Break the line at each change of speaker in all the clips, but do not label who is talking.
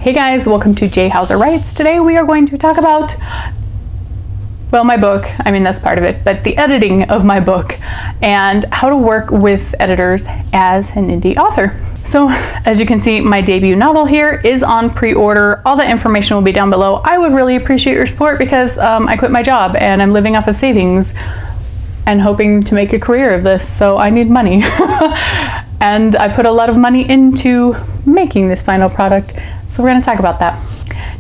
Hey guys, welcome to J Hauser Writes. Today we are going to talk about, well, my book. I mean, that's part of it, but the editing of my book and how to work with editors as an indie author. So as you can see, my debut novel here is on pre-order. All the information will be down below. I would really appreciate your support because I quit my job and I'm living off of savings and hoping to make a career of this, so I need money. And I put a lot of money into making this final product, so we're going to talk about that.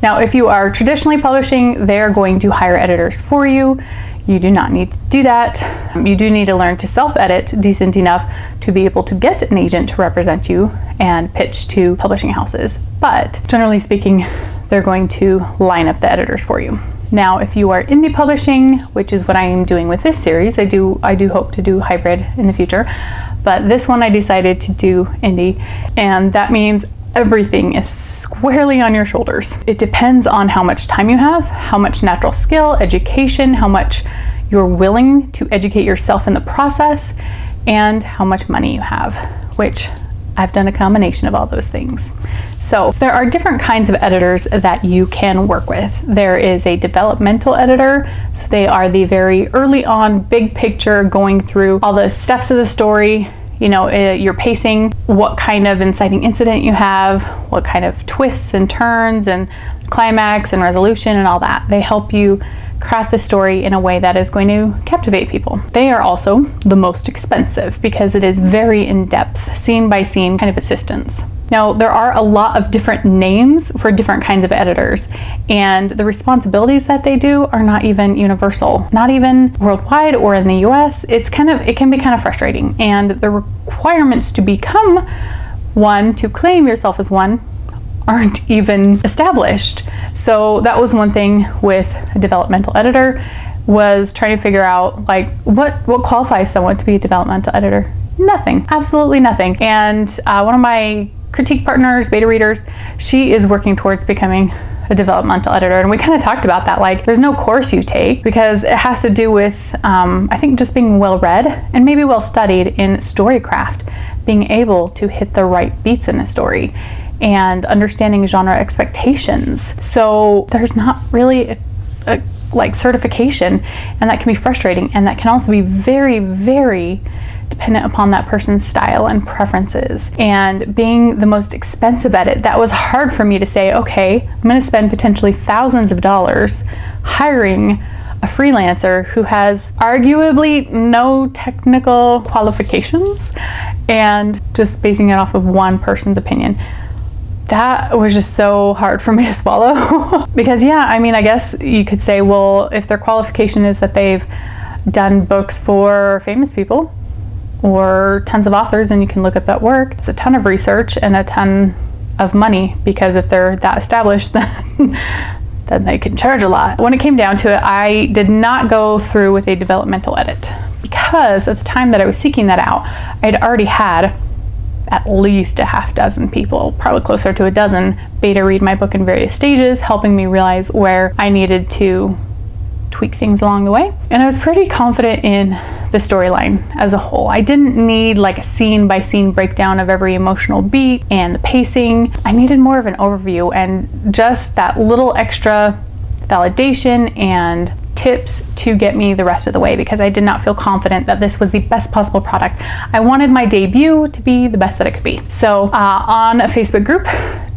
Now, if you are traditionally publishing, they're going to hire editors for you. You do not need to do that. You do need to learn to self-edit decent enough to be able to get an agent to represent you and pitch to publishing houses. But generally speaking, they're going to line up the editors for you. Now, if you are indie publishing, which is what I am doing with this series, I do hope to do hybrid in the future, but this one I decided to do indie, and that means everything is squarely on your shoulders. It depends on how much time you have, how much natural skill, education, how much you're willing to educate yourself in the process, and how much money you have, which I've done a combination of all those things. So there are different kinds of editors that you can work with. There is a developmental editor. So they are the very early on, big picture, going through all the steps of the story, you know, your pacing, what kind of inciting incident you have, what kind of twists and turns and climax and resolution and all that. They help you craft the story in a way that is going to captivate people. They are also the most expensive because it is very in-depth, scene by scene kind of assistance. Now, there are a lot of different names for different kinds of editors, and the responsibilities that they do are not even universal, not even worldwide or in the US. It can be kind of frustrating, and the requirements to become one, to claim yourself as one, aren't even established. So that was one thing with a developmental editor, was trying to figure out like what qualifies someone to be a developmental editor. Nothing, absolutely nothing. And one of my critique partners, beta readers, she is working towards becoming a developmental editor, and we kind of talked about that. Like, there's no course you take because it has to do with I think just being well read and maybe well studied in storycraft, being able to hit the right beats in a story and understanding genre expectations. So there's not really a like certification, and that can be frustrating, and that can also be very, very dependent upon that person's style and preferences. And being the most expensive at it, that was hard for me to say, okay, I'm going to spend potentially thousands of dollars hiring a freelancer who has arguably no technical qualifications and just basing it off of one person's opinion. That was just so hard for me to swallow. Because yeah, I mean, I guess you could say, well, if their qualification is that they've done books for famous people or tons of authors, and you can look at that work, it's a ton of research and a ton of money, because if they're that established, then they can charge a lot. When it came down to it, I did not go through with a developmental edit, because at the time that I was seeking that out, I'd already had at least a half dozen people, probably closer to a dozen, beta read my book in various stages, helping me realize where I needed to tweak things along the way. And I was pretty confident in the storyline as a whole. I didn't need like a scene by scene breakdown of every emotional beat and the pacing. I needed more of an overview and just that little extra validation and tips to get me the rest of the way, because I did not feel confident that this was the best possible product. I wanted my debut to be the best that it could be. So on a Facebook group,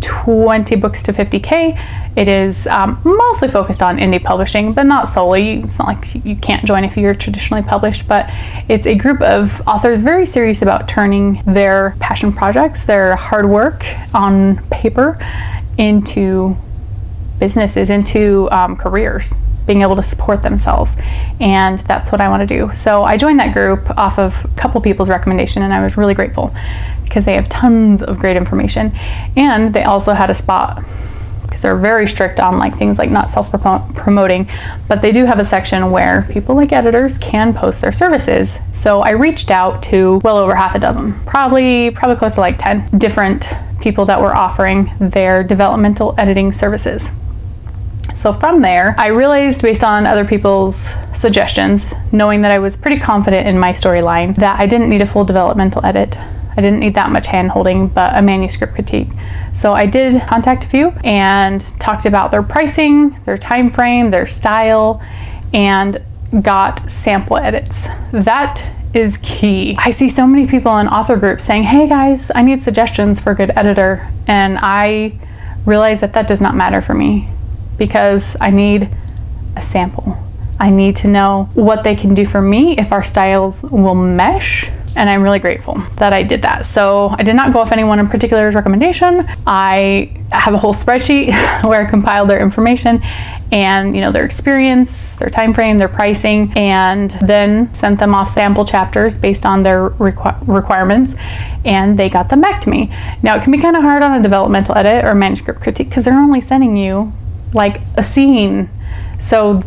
20 books to 50K, it is mostly focused on indie publishing, but not solely. It's not like you can't join if you're traditionally published, but it's a group of authors very serious about turning their passion projects, their hard work on paper, into businesses, into careers, being able to support themselves. And that's what I want to do. So I joined that group off of a couple people's recommendation, and I was really grateful because they have tons of great information. And they also had a spot, because they're very strict on like things like not self-promoting, but they do have a section where people like editors can post their services. So I reached out to well over half a dozen, probably close to like 10 different people that were offering their developmental editing services. So from there, I realized, based on other people's suggestions, knowing that I was pretty confident in my storyline, that I didn't need a full developmental edit. I didn't need that much hand holding, but a manuscript critique. So I did contact a few and talked about their pricing, their time frame, their style, and got sample edits. That is key. I see so many people in author groups saying, hey guys, I need suggestions for a good editor. And I realize that that does not matter for me because I need a sample. I need to know what they can do for me if our styles will mesh. And I'm really grateful that I did that. So I did not go off anyone in particular's recommendation. I have a whole spreadsheet where I compiled their information and their experience, their time frame, their pricing, and then sent them off sample chapters based on their requirements, and they got them back to me. Now it can be kind of hard on a developmental edit or manuscript critique because they're only sending you like a scene. So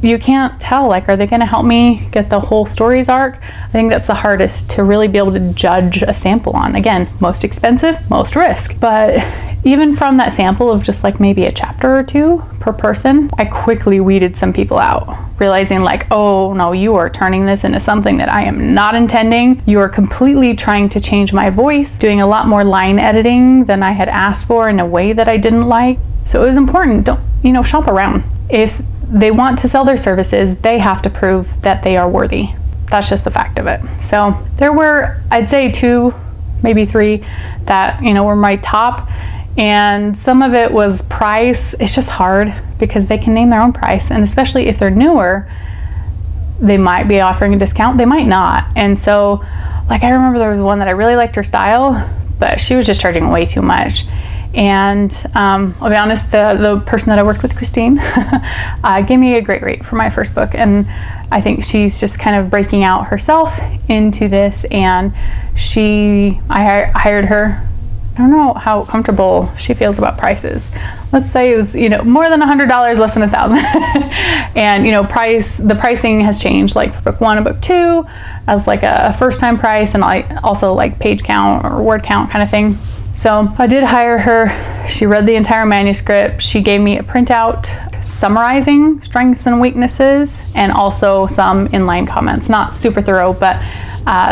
you can't tell, like, are they going to help me get the whole story's arc? I think that's the hardest to really be able to judge a sample on. Again, most expensive, most risk. But even from that sample of just like maybe a chapter or two per person, I quickly weeded some people out, realizing like, oh no, you are turning this into something that I am not intending. You are completely trying to change my voice, doing a lot more line editing than I had asked for in a way that I didn't like. So it was important, don't, shop around. If they want to sell their services, they have to prove that they are worthy. That's just the fact of it. So there were, I'd say 2, maybe 3 that, were my top, and some of it was price. It's just hard because they can name their own price, and especially if they're newer, they might be offering a discount, they might not. And so, like, I remember there was one that I really liked her style, but she was just charging way too much. And I'll be honest, the person that I worked with, Christine, gave me a great rate for my first book. And I think she's just kind of breaking out herself into this. And I hired her. I don't know how comfortable she feels about prices. Let's say it was, more than $100, less than $1,000. And, the pricing has changed, like for book 1 and book 2 as like a first time price, and also like page count or word count kind of thing. So I did hire her. She read the entire manuscript. She gave me a printout summarizing strengths and weaknesses, and also some inline comments. Not super thorough, but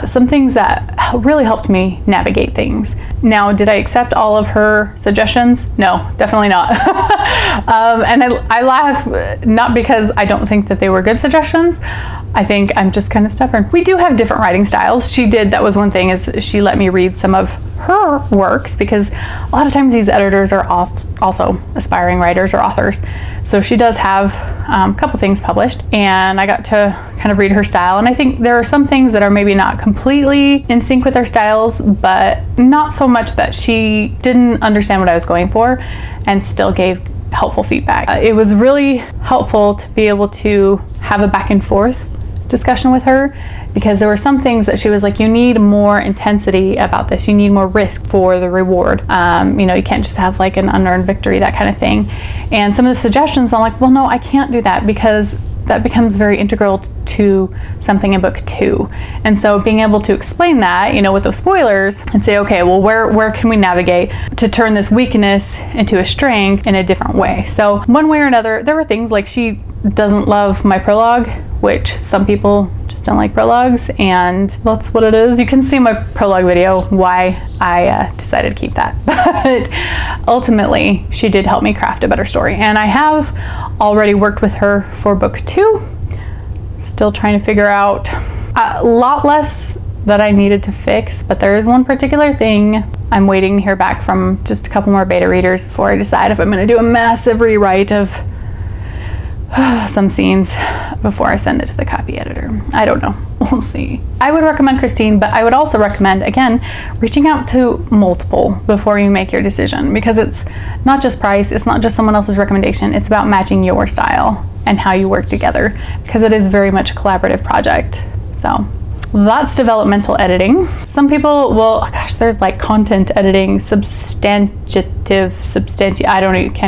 some things that really helped me navigate things. Now, did I accept all of her suggestions? No, definitely not. And I laugh, not because I don't think that they were good suggestions. I think I'm just kind of stubborn. We do have different writing styles. That was one thing, is she let me read some of her works, because a lot of times these editors are also aspiring writers or authors. So she does have a couple things published, and I got to kind of read her style. And I think there are some things that are maybe not completely in sync with our styles, but not so much that she didn't understand what I was going for and still gave helpful feedback. It was really helpful to be able to have a back and forth discussion with her, because there were some things that she was like, you need more intensity about this, you need more risk for the reward, you can't just have like an unearned victory, that kind of thing. And some of the suggestions, I'm like, well, no, I can't do that, because that becomes very integral to something in book 2. And so being able to explain that, with those spoilers, and say, okay, well, where can we navigate to turn this weakness into a strength in a different way? So one way or another, there were things like she doesn't love my prologue, which some people just don't like prologues, and that's what it is. You can see my prologue video why I decided to keep that. But ultimately, she did help me craft a better story, and I have already worked with her for book 2. Still trying to figure out a lot less that I needed to fix, but there is one particular thing I'm waiting to hear back from just a couple more beta readers before I decide if I'm going to do a massive rewrite of some scenes before I send it to the copy editor. I don't know. We'll see. I would recommend Christine, but I would also recommend, again, reaching out to multiple before you make your decision, because it's not just price, it's not just someone else's recommendation, it's about matching your style and how you work together, because it is very much a collaborative project. So that's developmental editing. Some people will, there's like content editing, can't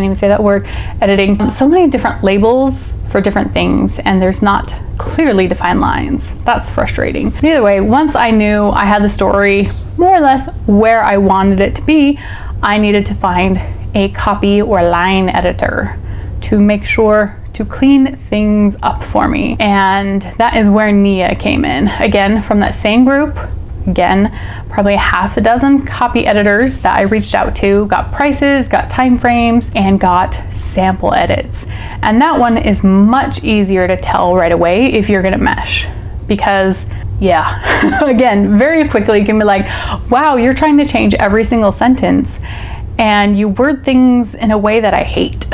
even say that word, editing. So many different labels for different things, and there's not clearly defined lines. That's frustrating. But either way, once I knew I had the story more or less where I wanted it to be, I needed to find a copy or line editor to make sure to clean things up for me. And that is where Nia came in. Again, from that same group, again, probably half a dozen copy editors that I reached out to, got prices, got time frames, and got sample edits. And that one is much easier to tell right away if you're gonna mesh, because yeah, again, very quickly you can be like, wow, you're trying to change every single sentence and you word things in a way that I hate.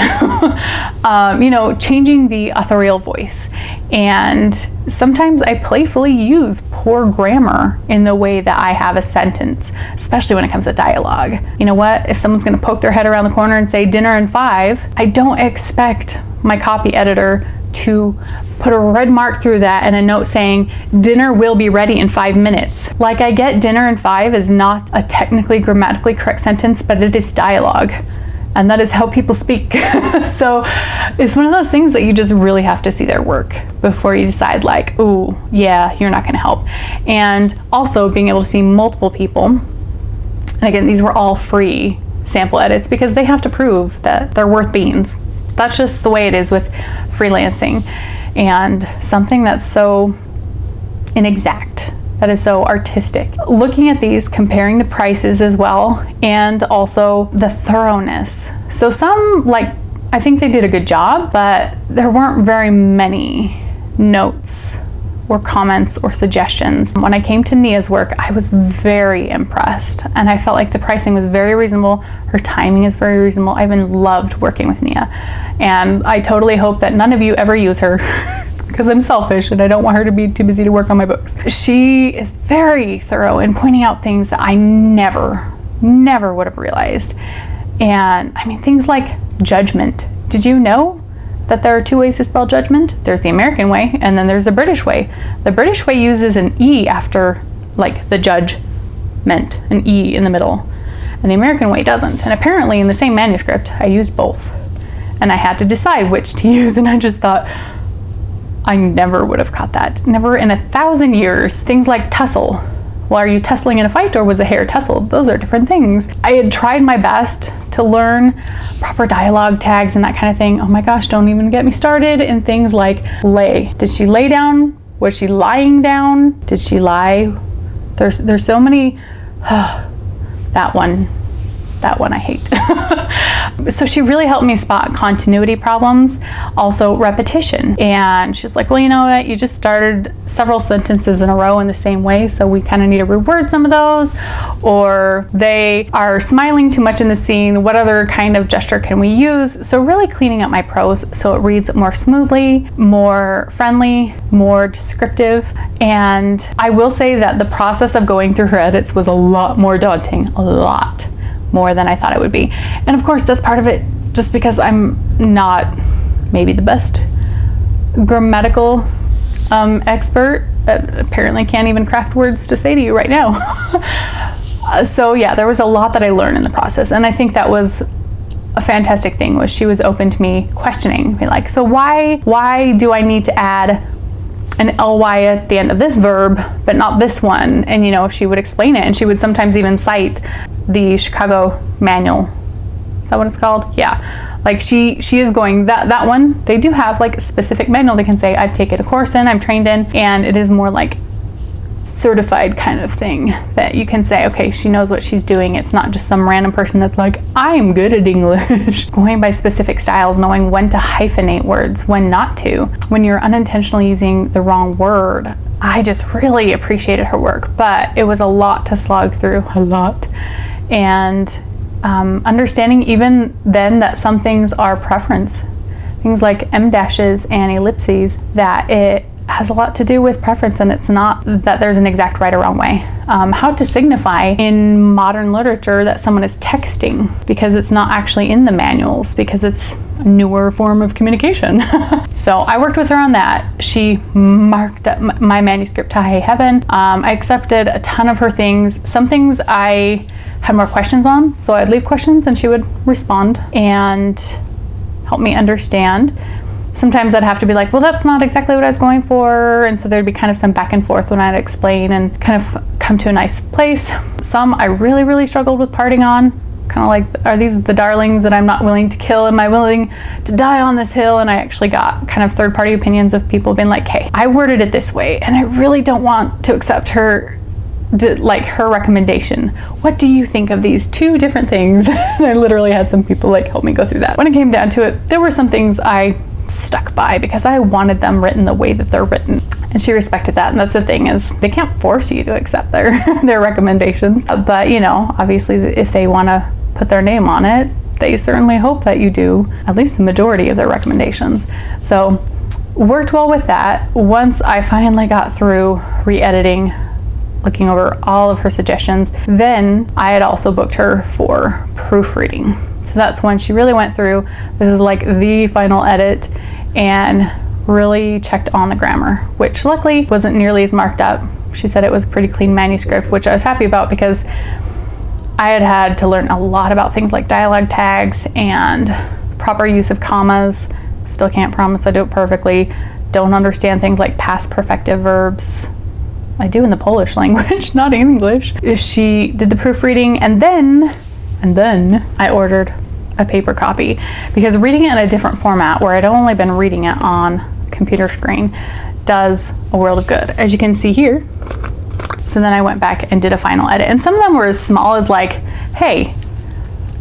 You know, changing the authorial voice. And sometimes I playfully use poor grammar in the way that I have a sentence, especially when it comes to dialogue. You know what? If someone's gonna poke their head around the corner and say dinner in 5, I don't expect my copy editor to put a red mark through that and a note saying dinner will be ready in 5 minutes. Like, I get dinner in 5 is not a technically grammatically correct sentence, but it is dialogue, and that is how people speak. So it's one of those things that you just really have to see their work before you decide, like, ooh, yeah, you're not gonna help. And also being able to see multiple people, and again, these were all free sample edits because they have to prove that they're worth beans. That's just the way it is with freelancing, and something that's so inexact, that is so artistic. Looking at these, comparing the prices as well, and also the thoroughness. So some, like, I think they did a good job, but there weren't very many notes or comments or suggestions. When I came to Nia's work, I was very impressed, and I felt like the pricing was very reasonable. Her timing is very reasonable. I even loved working with Nia, and I totally hope that none of you ever use her because I'm selfish and I don't want her to be too busy to work on my books. She is very thorough in pointing out things that I never would have realized. And I mean, things like judgment. Did you know that there are 2 ways to spell judgment? There's the American way, and then there's the British way. The British way uses an E after, like, the judgment, an E in the middle, and the American way doesn't. And apparently in the same manuscript, I used both, and I had to decide which to use, and I just thought, I never would have caught that. Never in 1,000 years. Things like tussle. Well, are you tussling in a fight, or was a hair tussled? Those are different things. I had tried my best to learn proper dialogue tags and that kind of thing. Oh my gosh, don't even get me started in things like lay. Did she lay down? Was she lying down? Did she lie? There's so many. That one I hate. So she really helped me spot continuity problems, also repetition. And she's like, well, you know what? You just started several sentences in a row in the same way, so we kind of need to reword some of those. Or they are smiling too much in the scene. What other kind of gesture can we use? So really cleaning up my prose so it reads more smoothly, more friendly, more descriptive. And I will say that the process of going through her edits was a lot more daunting, a lot more than I thought it would be. And of course, that's part of it, just because I'm not maybe the best grammatical expert. Apparently can't even craft words to say to you right now. So yeah, there was a lot that I learned in the process, and I think that was a fantastic thing, was she was open to me questioning me, like, so why do I need to add an ly at the end of this verb but not this one? And you know, she would explain it, and she would sometimes even cite the Chicago manual. Is that what it's called? Yeah. Like she is going, that one, they do have like a specific manual they can say, I've taken a course in, I'm trained in, and it is more like certified kind of thing that you can say, okay, she knows what she's doing. It's not just some random person that's like, I'm good at English. Going by specific styles, knowing when to hyphenate words, when not to, when you're unintentionally using the wrong word. I just really appreciated her work, but it was a lot to slog through, a lot. And understanding even then that some things are preference, things like em dashes and ellipses, that it has a lot to do with preference, and it's not that there's an exact right or wrong way. How to signify in modern literature that someone is texting, because it's not actually in the manuals, because it's a newer form of communication. So I worked with her on that. She marked up my manuscript to high heaven. I accepted a ton of her things. Some things I had more questions on, so I'd leave questions and she would respond and help me understand. Sometimes I'd have to be like, well, that's not exactly what I was going for. And so there'd be kind of some back and forth when I'd explain and kind of come to a nice place. Some I really, really struggled with parting on. Kind of like, are these the darlings that I'm not willing to kill? Am I willing to die on this hill? And I actually got kind of third-party opinions of people being like, hey, I worded it this way, and I really don't want to accept her like her recommendation. What do you think of these 2 different things? And I literally had some people like help me go through that. When it came down to it, there were some things I stuck by because I wanted them written the way that they're written. And she respected that. And that's the thing, is they can't force you to accept their recommendations. But you know, obviously if they want to put their name on it, they certainly hope that you do at least the majority of their recommendations. So worked well with that. Once I finally got through re-editing, looking over all of her suggestions, then I had also booked her for proofreading. So that's when she really went through, this is like the final edit, and really checked on the grammar, which luckily wasn't nearly as marked up. She said it was a pretty clean manuscript, which I was happy about because I had to learn a lot about things like dialogue tags and proper use of commas. Still can't promise I do it perfectly. Don't understand things like past perfective verbs. I do in the Polish language, not in English. She did the proofreading, and then I ordered a paper copy, because reading it in a different format where I'd only been reading it on computer screen does a world of good, as you can see here. So then I went back and did a final edit, and some of them were as small as like, hey,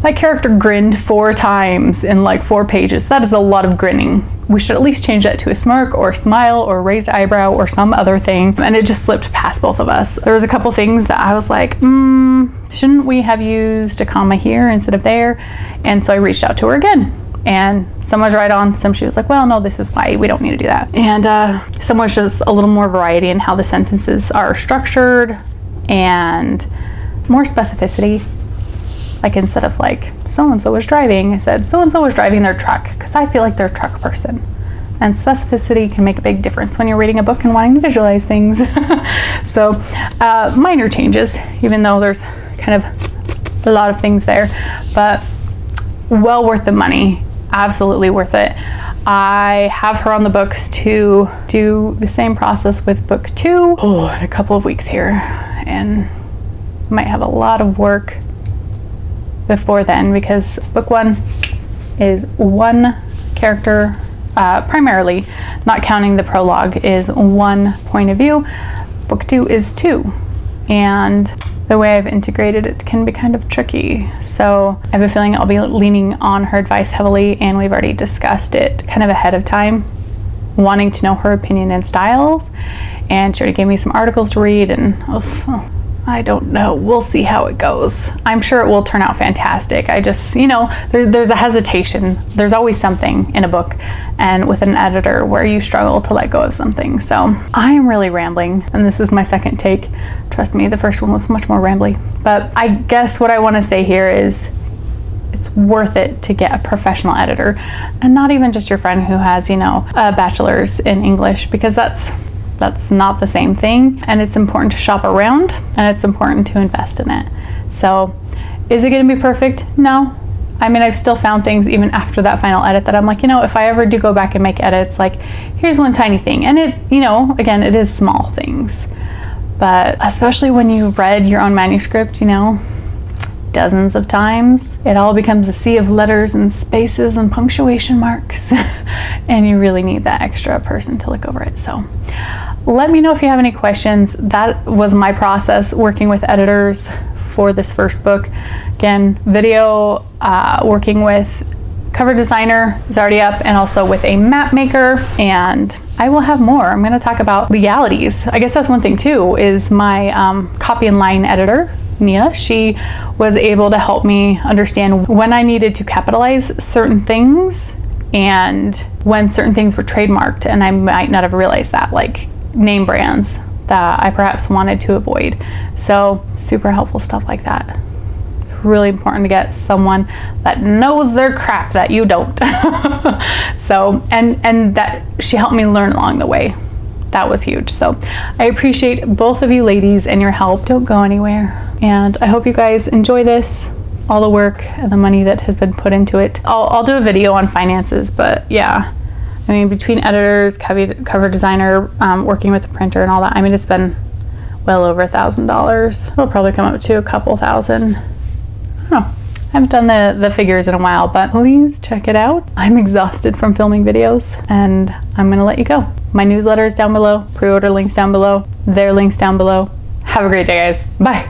that character grinned 4 times in like 4 pages. That is a lot of grinning. We should at least change that to a smirk or a smile or raised eyebrow or some other thing. And it just slipped past both of us. There was a couple things that I was like, shouldn't we have used a comma here instead of there? And so I reached out to her again. And some was right on, some she was like, well, no, this is why we don't need to do that. And some was just a little more variety in how the sentences are structured and more specificity. Like instead of like, so-and-so was driving, I said, so-and-so was driving their truck, because I feel like they're a truck person. And specificity can make a big difference when you're reading a book and wanting to visualize things. So minor changes, even though there's kind of a lot of things there, but well worth the money, absolutely worth it. I have her on the books to do the same process with book 2 in a couple of weeks here, and might have a lot of work before then, because book 1 is 1 character, primarily, not counting the prologue, is 1 point of view. Book 2 is 2, and the way I've integrated it can be kind of tricky. So I have a feeling I'll be leaning on her advice heavily, and we've already discussed it kind of ahead of time, wanting to know her opinion and styles, and she already gave me some articles to read, and I don't know. We'll see how it goes. I'm sure it will turn out fantastic. I just, you know, there's a hesitation. There's always something in a book and with an editor where you struggle to let go of something. So I am really rambling, and this is my second take. Trust me, the first one was much more rambly. But I guess what I want to say here is it's worth it to get a professional editor, and not even just your friend who has, you know, a bachelor's in English, because that's not the same thing, and it's important to shop around, and it's important to invest in it. So is it going to be perfect? No. I mean, I've still found things even after that final edit that I'm like, you know, if I ever do go back and make edits, like, here's one tiny thing, and it, you know, again, it is small things, but especially when you read your own manuscript, you know, dozens of times, it all becomes a sea of letters and spaces and punctuation marks, and you really need that extra person to look over it. So let me know if you have any questions. That was my process working with editors for this first book. Again, video, working with cover designer is already up, and also with a map maker, and I will have more. I'm going to talk about legalities. I guess that's one thing too, is my copy and line editor, Nia. She was able to help me understand when I needed to capitalize certain things and when certain things were trademarked, and I might not have realized that, like name brands that I perhaps wanted to avoid. So super helpful stuff like that. Really important to get someone that knows their crap that you don't. So and that she helped me learn along the way. That was huge. So I appreciate both of you ladies and your help. Don't go anywhere, and I hope you guys enjoy this, all the work and the money that has been put into it. I'll do a video on finances, but yeah, I mean, between editors, cover designer, working with the printer and all that, I mean, it's been well over $1,000. It'll probably come up to a couple thousand. I don't know. I haven't done the figures in a while, but please check it out. I'm exhausted from filming videos, and I'm gonna let you go. My newsletter is down below, pre-order links down below, their links down below. Have a great day, guys. Bye.